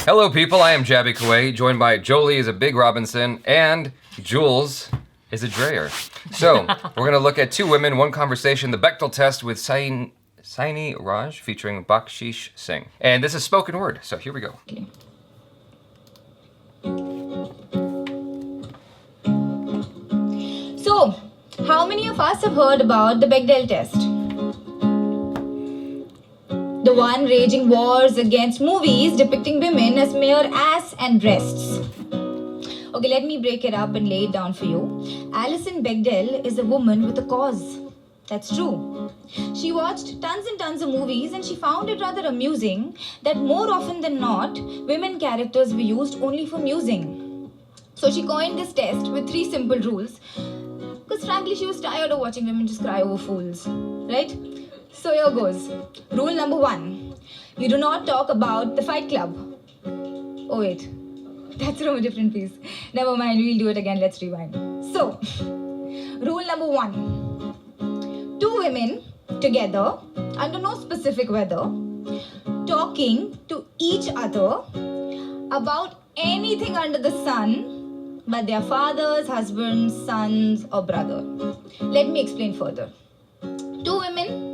Hello, people. I am Jaby KOAY, joined by JOLI is a Big Robinson, and JULES is a DRAYER. So, we're going to look at two women, one conversation, the Bechdel test with Sainee Raj featuring Baksheesh Singh. And this is spoken word, so here we go. Okay. So, how many of us have heard about the Bechdel test? The one raging wars against movies depicting women as mere ass and breasts. Okay, let me break it up and lay it down for you. Alison Bechdel is a woman with a cause. That's true. She watched tons and tons of movies and she found it rather amusing that more often than not, women characters were used only for musing. So she coined this test with 3 simple rules. Because frankly, she was tired of watching women just cry over fools. Right? So here goes. Rule number 1. You do not talk about the Fight Club. Oh wait. That's from a different piece. Never mind, we'll do it again. Let's rewind. So, rule number 1. 2 women together, under no specific weather, talking to each other about anything under the sun but their fathers, husbands, sons, or brother. Let me explain further. 2 women,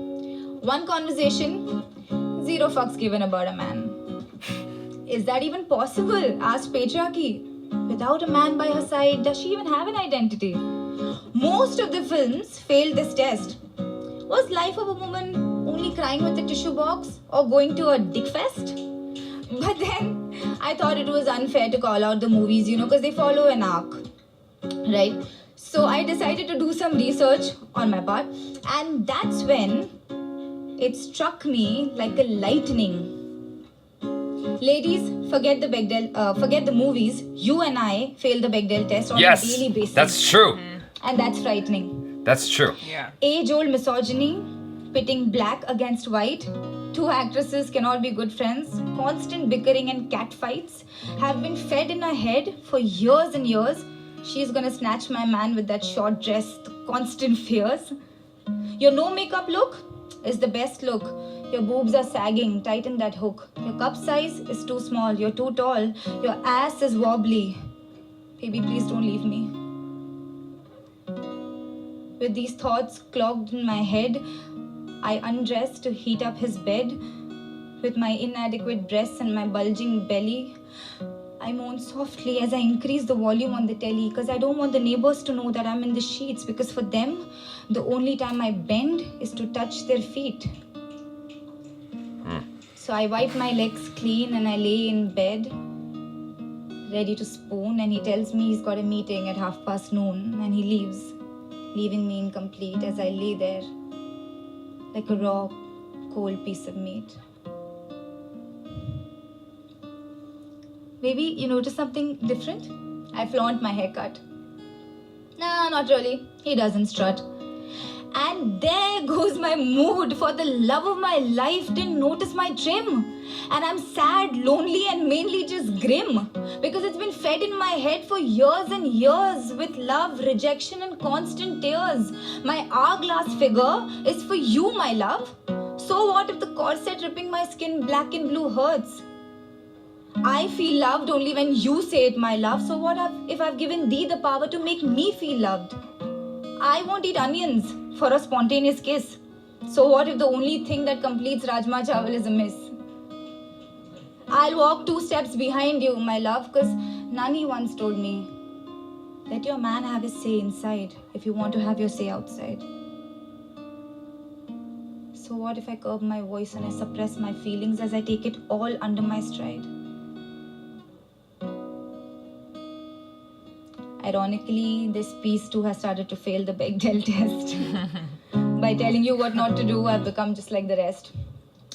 1 conversation, 0 fucks given about a man. Is that even possible? Asked patriarchy. Without a man by her side, does she even have an identity? Most of the films failed this test. Was Life of a Woman only crying with a tissue box or going to a dick fest? But then I thought it was unfair to call out the movies, because they follow an arc, right? So I decided to do some research on my part, and that's when it struck me like a lightning. Ladies, forget the movies. You and I fail the Bechdel test on a daily basis. That's true. And that's frightening. That's true. Yeah. Age-old misogyny, pitting black against white. 2 actresses cannot be good friends. Constant bickering and catfights have been fed in her head for years and years. She's gonna snatch my man with that short dress, the constant fears. Your no makeup look is the best look. Your boobs are sagging, tighten that hook. Your cup size is too small, you're too tall. Your ass is wobbly. Baby, please don't leave me. With these thoughts clogged in my head, I undressed to heat up his bed. With my inadequate breasts and my bulging belly, I moan softly as I increase the volume on the telly because I don't want the neighbors to know that I'm in the sheets, because for them, the only time I bend is to touch their feet. So I wipe my legs clean and I lay in bed, ready to spoon, and he tells me he's got a meeting at noon and he leaves, leaving me incomplete as I lay there like a raw, cold piece of meat. Maybe you notice something different? I flaunt my haircut. Nah, not really. He doesn't strut. And there goes my mood. For the love of my life, didn't notice my trim. And I'm sad, lonely, and mainly just grim. Because it's been fed in my head for years and years with love, rejection, and constant tears. My hourglass figure is for you, my love. So what if the corset ripping my skin black and blue hurts? I feel loved only when you say it, my love. So what if I've given thee the power to make me feel loved? I won't eat onions for a spontaneous kiss. So what if the only thing that completes Rajma Chawal is a miss? I'll walk 2 steps behind you, my love, because Nani once told me, let your man have his say inside if you want to have your say outside. So what if I curb my voice and I suppress my feelings as I take it all under my stride? Ironically, this piece too has started to fail the Bechdel test. By telling you what not to do, I've become just like the rest.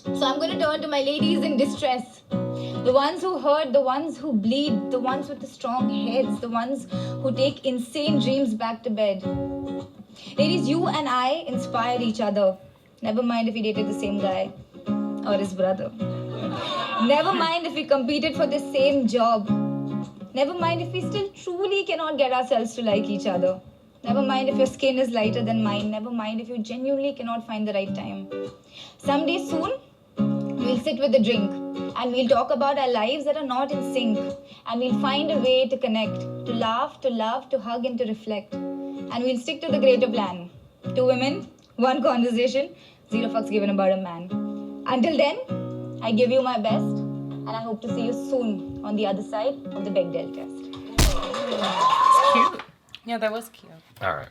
So I'm going to turn to my ladies in distress. The ones who hurt, the ones who bleed, the ones with the strong heads, the ones who take insane dreams back to bed. Ladies, you and I inspire each other. Never mind if we dated the same guy or his brother. Never mind if we competed for the same job. Never mind if we still truly cannot get ourselves to like each other. Never mind if your skin is lighter than mine. Never mind if you genuinely cannot find the right time. Someday soon, we'll sit with a drink And we'll talk about our lives that are not in sync. And we'll find a way to connect, to laugh, to love, to hug, and to reflect. And we'll stick to the greater plan. 2 women, 1 conversation, 0 fucks given about a man. Until then, I give you my best, and I hope to see you soon on the other side of the Bechdel test. It's cute. Yeah, that was cute. All right.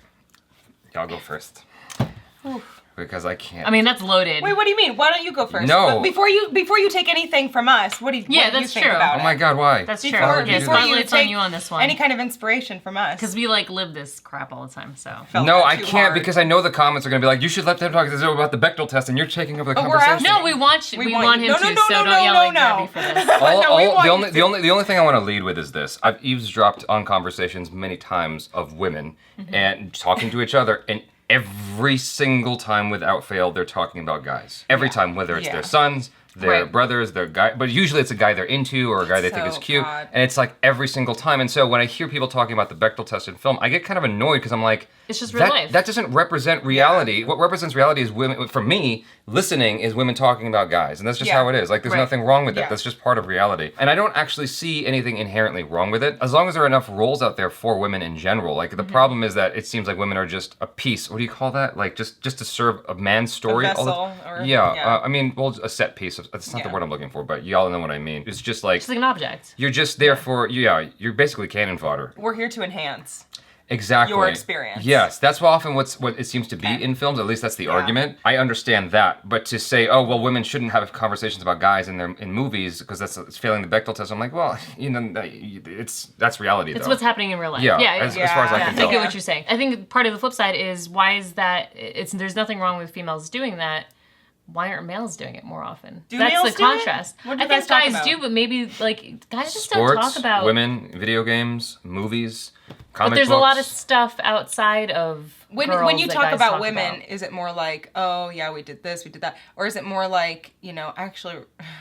Y'all go first. Oof. Because I can't. I mean, that's loaded. Wait, what do you mean? Why don't you go first? No. But before you take anything from us, what do you that's think true. about Oh my God, why? That's true. Before- Okay, before you spotlight's on take you on this one. Any kind of inspiration from us. Because we like live this crap all the time, so. Felt No, that I too can't hard. because I know the comments are going to be like, you should let them talk about the Bechdel test and you're taking over the But we're conversation. asking- No, we want him No, to, no, no, so no, don't yell no, like no. Jaby for this. No, we want the only thing I want to lead with is this. I've eavesdropped on conversations many times of women and talking to each other, and every single time without fail, they're talking about guys. Every time, whether it's their sons, their Right. brothers, their guy, but usually it's a guy they're into or a guy they think is So cute, odd. and it's like every single time. And so when I hear people talking about the Bechdel test in film, I get kind of annoyed because I'm like, It's just real life. That doesn't represent reality. What represents reality is women. For me, listening is women talking about guys, and that's just how it is. Like, there's Right. nothing wrong with that. Yeah. That's just part of reality. And I don't actually see anything inherently wrong with it, as long as there are enough roles out there for women in general. Like, the problem is that it seems like women are just a piece. What do you call that? Like, just to serve a man's story. all the- vessel, or- yeah. yeah. I mean, well, a set piece. That's not the Yeah. word I'm looking for, but y'all know what I mean. It's just like It's like an object. you're just there for you're basically cannon fodder. We're here to enhance. Exactly. Your experience. Yes, that's often what it seems to be Okay. in films. At least that's the argument. I understand that, but to say, oh well, women shouldn't have conversations about guys in movies because it's failing the Bechdel test. I'm like, well, that's reality. It's though. what's happening in real life. Yeah, Yeah, as far as I yeah. can I tell. get what you're saying. I think part of the flip side is why is that there's nothing wrong with females doing that. Why aren't males doing it more often? Do That's males the do it? contrast. What do I you think guys talk guys about? do, but maybe like guys just don't Sports, talk about women, video games, movies, comic But there's books. a lot of stuff outside of When girls you that talk guys about talk women, about. is it more like, oh yeah, we did this, we did that, or is it more like, actually,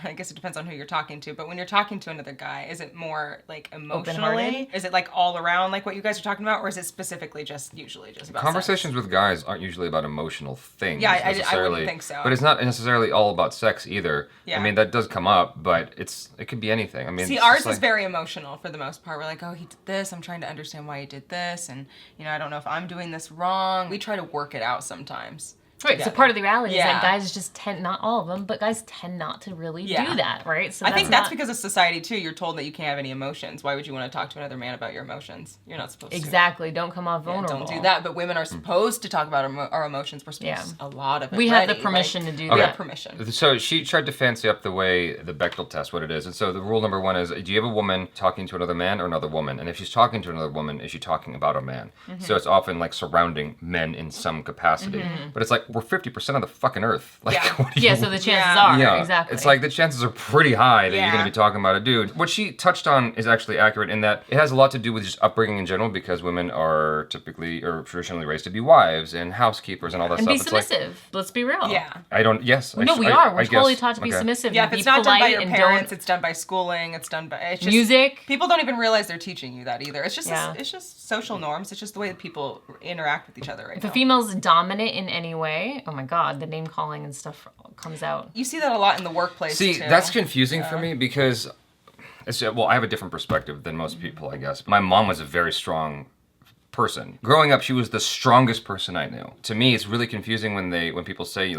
I guess it depends on who you're talking to. But when you're talking to another guy, is it more like emotionally? Open-hearted? Is it like all around like what you guys are talking about, or is it specifically usually just about Conversations sex? with guys aren't usually about emotional things. Yeah, I wouldn't necessarily, think so. But it's not necessarily all about sex either. Yeah. I mean, that does come up, but it could be anything. I mean, See, it's ours just is like- very emotional for the most part. We're like, oh, he did this. I'm trying to understand why he did this, and I don't know if I'm doing this wrong. We try to work it out sometimes. Right, so together. part of the reality is Yeah. that guys just tend, not all of them, but guys tend not to really Yeah. do that, right? So I think that's not- because of society too. You're told that you can't have any emotions. Why would you want to talk to another man about your emotions? You're not supposed to. Exactly, don't come off Yeah, vulnerable. don't do that. But women are supposed to talk about our emotions. We're supposed to, a lot of it. We have the already, permission like, to do We that. have permission. So she tried to fancy up the way the Bechdel test, what it is. And so the rule number 1 is, do you have a woman talking to another man or another woman? And if she's talking to another woman, is she talking about a man? So it's often like surrounding men in some capacity. But it's like, we're 50% of the fucking earth. Like, Yeah. what do you Yeah, so the chances Yeah. are, Yeah, exactly. it's like the chances are pretty high that you're Yeah. going to be talking about a dude. What she touched on is actually accurate in that it has a lot to do with just upbringing in general, because women are typically or traditionally raised to be wives and housekeepers and all that and stuff. be It's like, submissive. Let's be real. Yeah. I don't. Yes. No, we are. We're totally taught to be submissive. Yeah, and if be it's not done by polite your and parents, don't- it's done by schooling. It's done by it's just, Music. People don't even realize they're teaching you that either. It's just Yeah. it's just social norms. It's just the way that people interact with each other right If now. a female's dominant in any way, oh my god, the name calling and stuff comes out. You see that a lot in the workplace See, too. that's confusing for me because, well, I have a different perspective than most people, I guess. My mom was a very strong person. Growing up, she was the strongest person I knew. To me, it's really confusing when people say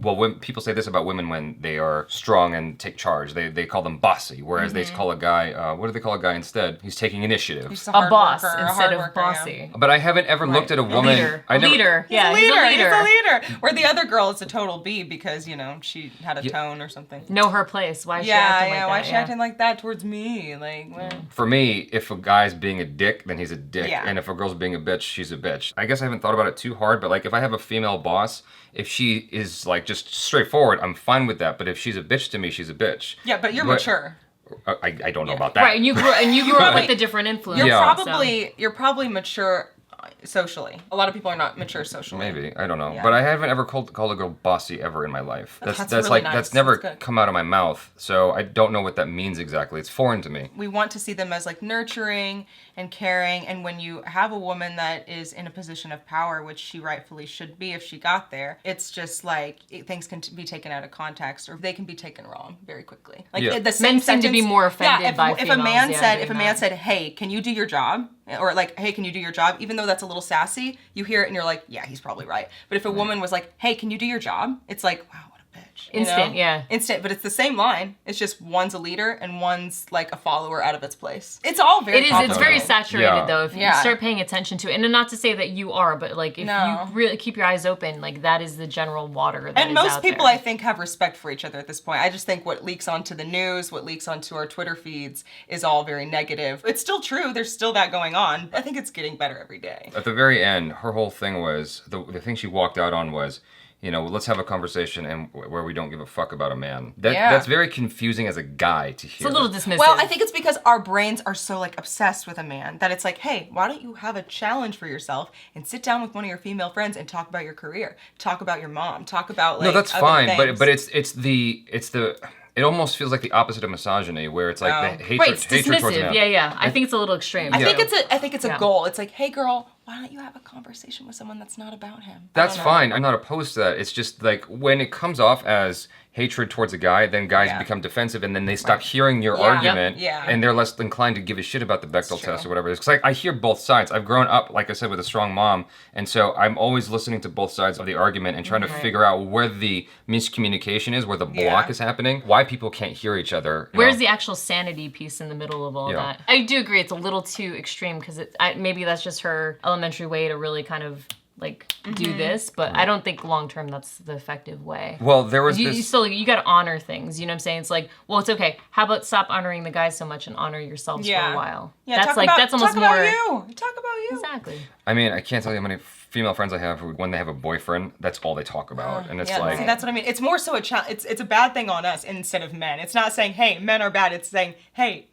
when people say this about women when they are strong and take charge. They call them bossy, whereas they call a guy, what do they call a guy instead? He's taking initiative. He's A hard boss worker, a instead hard of worker, yeah. bossy. But I haven't ever looked at a woman. Leader. I never, Leader. He's Yeah, a leader. he's a leader. Where the other girl is a total B because she had a tone or something. Know her place. Why is she Yeah, acting yeah. like Why that? is she acting like that towards me? Like, well, For me, if a guy's being a dick, then he's a dick. Yeah. And if a girl's being a bitch, she's a bitch. I guess I haven't thought about it too hard, but like if I have a female boss, if she is like just straightforward, I'm fine with that. But if she's a bitch to me, she's a bitch. yeah, but you're mature. I don't know about that. Right, and you grew up with the different influences. You're Yeah. probably mature socially. A lot of people are not mature socially. Maybe, I don't know, Yeah. but I haven't ever called a girl bossy ever in my life. That's That's really like nice. that's never That's good. come out of my mouth, so I don't know what that means exactly. It's foreign to me. We want to see them as like nurturing and caring, and when you have a woman that is in a position of power, which she rightfully should be if she got there, it's just like things can be taken out of context, or they can be taken wrong very quickly. Like Yeah. the same Men seem to be sentence- more offended if, by if a females, man yeah, said doing if a man that. said, "Hey, can you do your job?" or like, "Hey, can you do your job?" Even though that's a little sassy, you hear it and you're like, "Yeah, he's probably right." But if a woman was like, "Hey, can you do your job?" It's like, "Wow, what a bitch." you Instant, know? yeah. Instant, but it's the same line. It's just one's a leader and one's like a follower out of its place. It's all very It is. It's very complicated. saturated, Yeah. though. If you Yeah. start paying attention to it, and not to say that you are, but like if No. you really keep your eyes open, like that is the general water that And is most out people, there. I think, have respect for each other at this point. I just think what leaks onto the news, what leaks onto our Twitter feeds is all very negative. It's still true. There's still that going on. I think it's getting better every day. At the very end, her whole thing was the thing she walked out on was, let's have a conversation and where we don't give a fuck about a man. That's very confusing as a guy to hear. It's a little dismissive. Well, I think it's because our brains are so like obsessed with a man that it's like, hey, why don't you have a challenge for yourself and sit down with one of your female friends and talk about your career, talk about your mom, talk about like No, that's other fine, things. but it's the it almost feels like the opposite of misogyny, where it's like Oh. the hatred, right, it's hatred towards a dismissive. man. Yeah. I think it's a little extreme. I think it's a Yeah. goal. It's like, hey girl, why don't you have a conversation with someone that's not about him? I That's don't know. fine. I'm not opposed to that. It's just like when it comes off as hatred towards a guy, then guys Yeah. become defensive, and then they stop hearing your Yeah. argument, Yep. Yeah. and they're less inclined to give a shit about the Bechdel true. test or whatever it is. Because I hear both sides. I've grown up, like I said, with a strong mom, and so I'm always listening to both sides of the argument and trying to figure out where the miscommunication is, where the block Yeah. is happening, why people can't hear each other. Where's the actual sanity piece in the middle of all Yeah. that? I do agree it's a little too extreme because maybe that's just her elementary way to really kind of like do this, but I don't think long term that's the effective way. Well, there was You this. still you got to honor things. You know what I'm saying? It's like, well, it's okay. How about stop honoring the guys so much and honor yourselves for a while? Yeah, that's talk like about, that's almost talk more about you. Talk about you. exactly. I mean, I can't tell you how many female friends I have who, when they have a boyfriend, that's all they talk about, and it's Yeah, like. see, that's what I mean. It's more so it's a bad thing on us instead of men. It's not saying, hey, men are bad. It's saying, hey,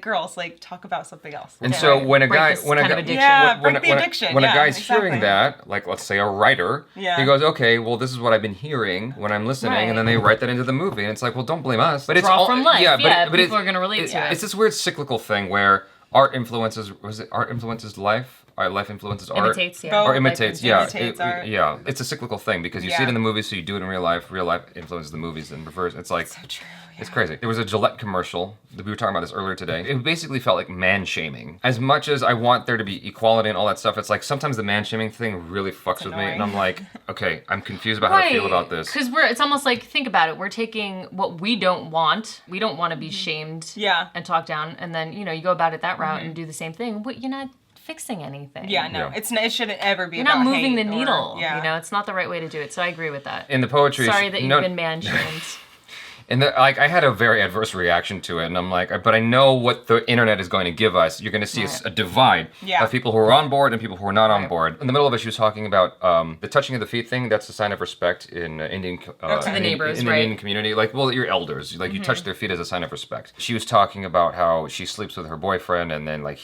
girls, like talk about something else. And Yeah. so when a Break guy, this when a kind of guy, addiction. Yeah, when, break the when, addiction. when a Yeah, guy's hearing exactly. that, like let's say a writer, Yeah. he goes, okay, well this is what I've been hearing when I'm listening, Right. and then they write that into the movie, and it's like, well, don't blame us. But it's Draw all from life. Yeah, Yeah, but people are gonna relate to it. It's this weird cyclical thing where art influences. Was it art influences life? Life influences art. Imitates, yeah. Both. Or imitates, yeah. Imitates art. Yeah, it's a cyclical thing because you see it Yeah. in the movies, so you do it in real life. Real life influences the movies in reverse. It's like, So true. it's crazy. There was a Gillette commercial. We were talking about this earlier today. It basically felt like man shaming. As much as I want there to be equality and all that stuff, it's like sometimes the man shaming thing really fucks with me, and I'm like, okay, I'm confused about how to feel about this. Because it's almost like, think about it. We're taking what we don't want. We don't want to be shamed Yeah. and talked down. And then, you go about it that route and do the same thing. But you're not fixing anything. Yeah, no, Yeah. it shouldn't ever be You're about not moving the hate or- needle. yeah. It's not the right way to do it. So I agree with that. In the poetry, Sorry that you've been man shamed. And I had a very adverse reaction to it, and I'm like, but I know what the internet is going to give us. You're going to see a divide Yeah. of people who are on board and people who are not on board. In the middle of it, she was talking about the touching of the feet thing. That's a sign of respect in Indian to the neighbors, in the right? Indian community. Like, well, your elders, like you touch their feet as a sign of respect. She was talking about how she sleeps with her boyfriend, and then like.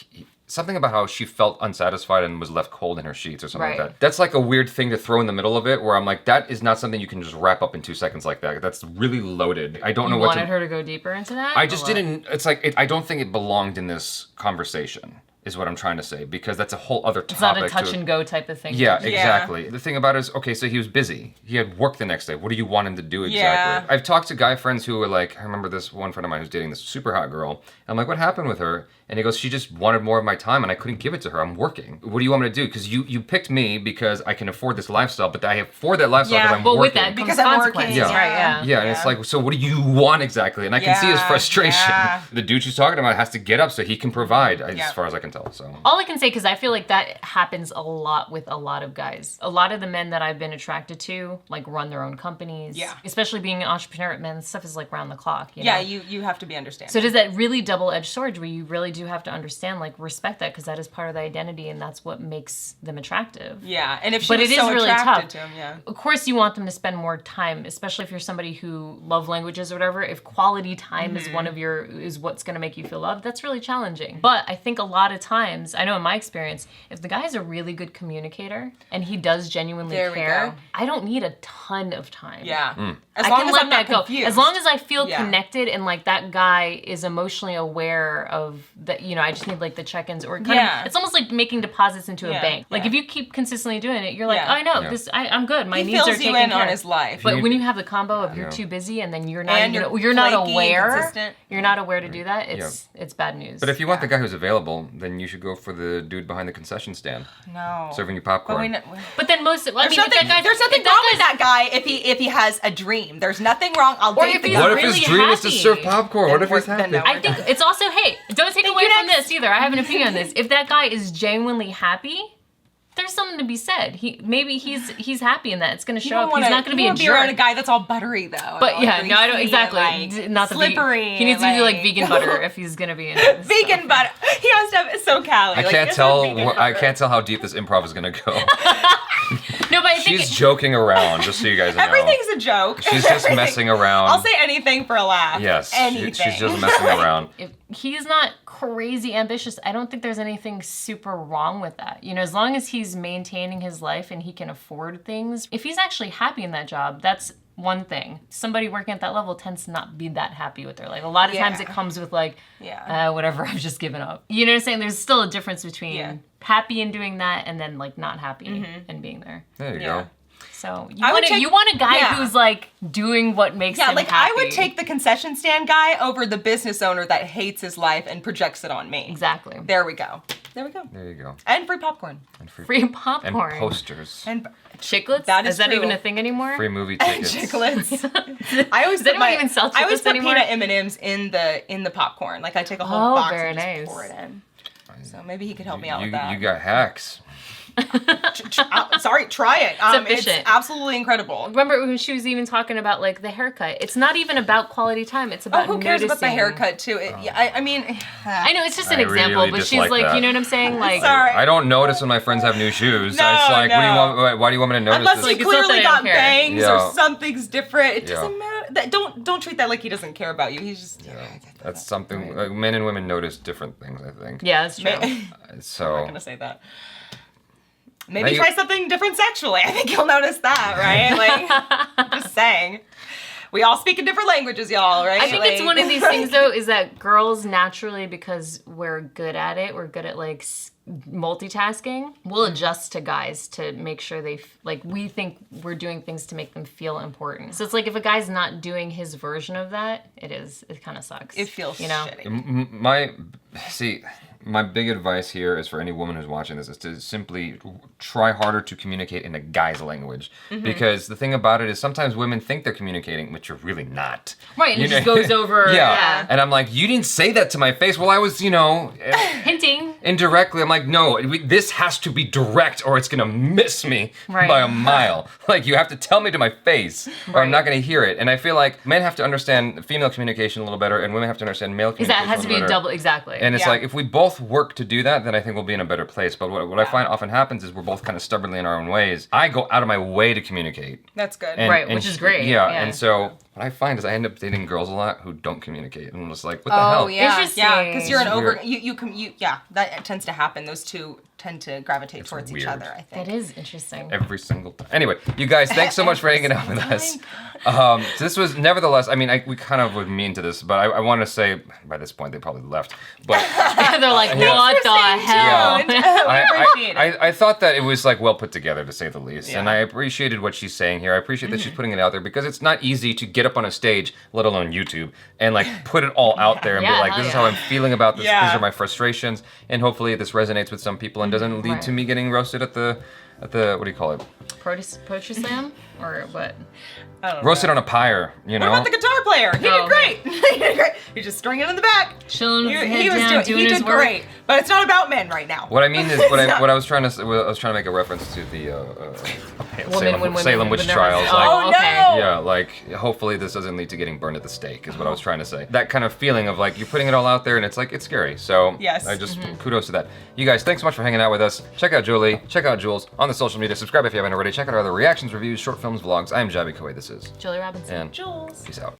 Something about how she felt unsatisfied and was left cold in her sheets or something like Right. that. That's like a weird thing to throw in the middle of it where I'm like, that is not something you can just wrap up in 2 seconds like that. That's really loaded. I don't know You what to... wanted her to go deeper into that? I just Or what? didn't. It's like I don't think it belonged in this conversation. Is what I'm trying to say because that's a whole other topic. It's not a touch and go type of thing. Yeah, exactly. The thing about it is, okay, so he was busy. He had work the next day. What do you want him to do exactly? Yeah. I've talked to guy friends who were like, I remember this one friend of mine who's dating this super hot girl. I'm like, what happened with her? And he goes, she just wanted more of my time and I couldn't give it to her. I'm working. What do you want me to do? Because you picked me because I can afford this lifestyle, but I afford that lifestyle because I'm But working. with that Because comes I'm consequences, working. right? Yeah. Yeah, and it's like, so what do you want exactly? And I can see his Yeah, frustration. yeah. The dude she's talking about has to get up so he can provide, Yeah. as far as I can tell. So All I can say, because I feel like that happens a lot with a lot of guys. A lot of the men that I've been attracted to, like, run their own companies. Yeah. Especially being an entrepreneur, man, stuff is like round the clock. You Yeah, know? you have to be understanding. So does that really double-edged sword where you really do have to understand, like, respect that because that is part of the identity and that's what makes them attractive. yeah, and if she But was it is so really attracted tough. to him, yeah. Of course, you want them to spend more time, especially if you're somebody who love languages or whatever. If quality time is one of is what's going to make you feel loved, that's really challenging. But I think a lot of times, I know in my experience, if the guy is a really good communicator and he does genuinely There we care, go. I don't need a ton of time. Yeah. As I long can as let I'm not that go. confused. As long as I feel Yeah. connected and like that guy is emotionally aware of that, you know, I just need like the check-ins or kind Yeah. of, it's almost like making deposits into a Yeah, bank. Like yeah. if you keep consistently doing it, you're like, Yeah. oh, I know Yeah. this, I'm good. My He needs are fills taken you in care on of. his life. But You- when you have the combo of you're Yeah. too busy and then you're not And even, you're you're not flaky and aware, consistent. you're not aware to do that, it's bad news. But if you want the guy who's available, then you should go for the dude behind the concession stand No. serving you But popcorn. we know, But then most, I there's mean, nothing, if that guy, there's nothing if wrong that with guy's- that guy if he has a dream. There's nothing wrong. I'll Or date if the he's guy. What if really his dream is to happy. serve popcorn? What if he's Then happy? no. I think it's also, hey, don't take Thank away you, from next. this either. I have an opinion on this. If that guy is genuinely happy, there's something to be said. Maybe he's happy in that. It's gonna You show don't up. wanna- He's not gonna be you a don't wanna be around a jerk. guy that's all buttery though. But all yeah, no, I don't greasy exactly. and, like, Not the slippery. He needs to do like and, vegan butter if he's gonna be in this. Vegan butter. He has to have it so calorie. I like, can't it's tell. not vegan I butter. can't tell how deep this improv is gonna go. No, but I think She's joking around, just so you guys know. Everything's a joke. She's just Everything. messing around. I'll say anything for a laugh. Yes, Anything. she's just messing around. if he's not crazy ambitious, I don't think there's anything super wrong with that. You know, as long as he's maintaining his life and he can afford things, if he's actually happy in that job, that's one thing. Somebody working at that level tends to not be that happy with their life. A lot of times it Yeah. comes with like, Yeah. whatever, I've just given up. You know what I'm saying? There's still a difference between Yeah. happy in doing that and then like not happy and being there. There you Yeah. go. So I would you want a guy yeah. who's like doing what makes Yeah, him like happy. I would take the concession stand guy over the business owner that hates his life and projects it on me. Exactly. There we go. There we go. There you go. And free popcorn. And Free and popcorn. posters. And Chiclets? That is is that true. even a thing anymore? Free movie and tickets. chiclets. I always Does anyone even sell I always chiclets put anymore? peanut M&Ms in the popcorn. Like I take a whole Oh, box very and just nice. pour it in. So maybe he could help me out You, with that. you got hacks. Sorry, try it. It's efficient. absolutely incredible. Remember when she was even talking about like the haircut? It's not even about quality time. It's about Who cares about the noticing. haircut too? Yeah, I mean, I know it's just an I example, really but she's dislike like, that. you know what I'm saying? Like, Sorry. I don't notice when my friends have new shoes. No, it's like, what do you no. want? Why do you want me to notice unless this? he Like, it's not clearly that I got don't care. bangs Yeah. or something's different. It Yeah. doesn't matter. Don't treat that like he doesn't care about you. He's just That's something. Like, men and women notice different things, I think. yeah, that's true. I'm So not gonna say that. Maybe Now try something different sexually. I think you'll notice that, right? Like, just saying. We all speak in different languages, y'all, right? I think it's Like- one of these things though, is that girls naturally, because we're good at it, we're good at like multitasking, we'll adjust to guys to make sure like we think we're doing things to make them feel important. So it's like if a guy's not doing his version of that, it kind of sucks. It feels you know. shitty. my big advice here is for any woman who's watching this is to simply try harder to communicate in a guy's language. Because the thing about it is sometimes women think they're communicating, but you're really not. Right, and You it just know? goes over. Yeah. And I'm like, you didn't say that to my face. Well, I was, Hinting. indirectly. I'm like, no, this has to be direct or it's gonna miss me Right. by a mile. Like, you have to tell me to my face or I'm not gonna hear it. And I feel like men have to understand female communication a little better and women have to understand male Is communication that has a to little be a better. double exactly. And it's Yeah. like, if we both work to do that, then I think we'll be in a better place. But what I find often happens is we're both kind of stubbornly in our own ways. I go out of my way to communicate. That's good. Right, which is great. Yeah, Yeah. and so what I find is I end up dating girls a lot who don't communicate. And I'm just like, what the Oh hell? yeah, Interesting. yeah, because you're an It's over. weird. Yeah, that tends to happen. Those two tend to gravitate It's towards each weird. other. I think. That is interesting. Every single time. Anyway, you guys, thanks so much for hanging out with us. So this was, nevertheless, I mean, we kind of would mean to this, but I want to say, by this point, they probably left. But They're like, Yeah. what the hell? We appreciate it. I thought that it was like well put together, to say the least. And Yeah. I appreciated what she's saying here. I appreciate that she's putting it out there because it's not easy to get up on a stage, let alone YouTube, and like put it all out there and be Yeah, like, hell this is yeah. how I'm feeling about this. Yeah. These are my frustrations. And hopefully this resonates with some people and doesn't lead Right. to me getting roasted at the what do you call it? Poetry slam? Or what? I don't know. Roasted on a pyre, you What know? about the guitar player? He Oh, did great. He did great. He's just stringing in the back. Chilling with his head He was down, doing. doing He his did work. great. But it's not about men right now. What I mean is, what It's I was trying to make a reference to the When Salem women witch would never- trials. Oh, Like, Oh, okay. no! yeah, like hopefully this doesn't lead to getting burned at the stake, is what I was trying to say. That kind of feeling of like you're putting it all out there and it's like it's scary. So Yes. I just kudos to that. You guys, thanks so much for hanging out with us. Check out JOLI, check out Jules on the social media. Subscribe if you haven't already. Check out our other reactions, reviews, short films, vlogs. I am Jaby KOAY. This is Julie Robinson. and Jules. peace out.